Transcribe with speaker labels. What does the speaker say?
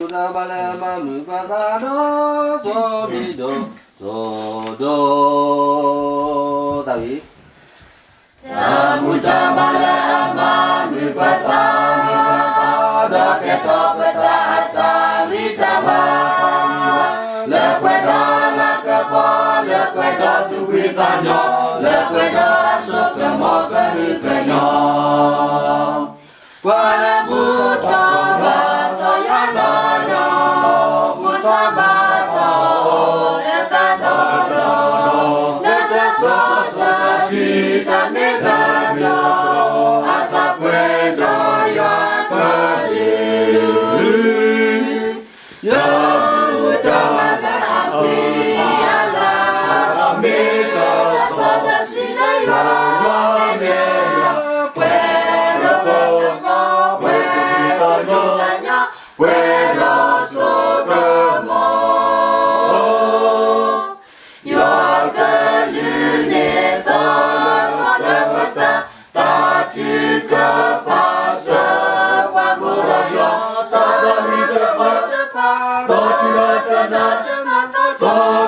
Speaker 1: Buddha Balama Mupadano Somido Sodo Dawi
Speaker 2: Buddha Balama Mupadano Doketo Petahata Vitama Lepedo Lekepo Lepedo Tubitanyo Lepedo Asukemo Kerukenyo Wala Buddha Bato Yanono Buddha Bato Leta Dono Leta Sosa Shita Mitado Atapedo Yakali Ya Buddha Malaki Ala Ramita Soda Sinaya Ramita Puedo Puedo socorro, yo que luneta, toda pata, tati que pasa, pamura yo, toda mi te pata, toda mi te pata,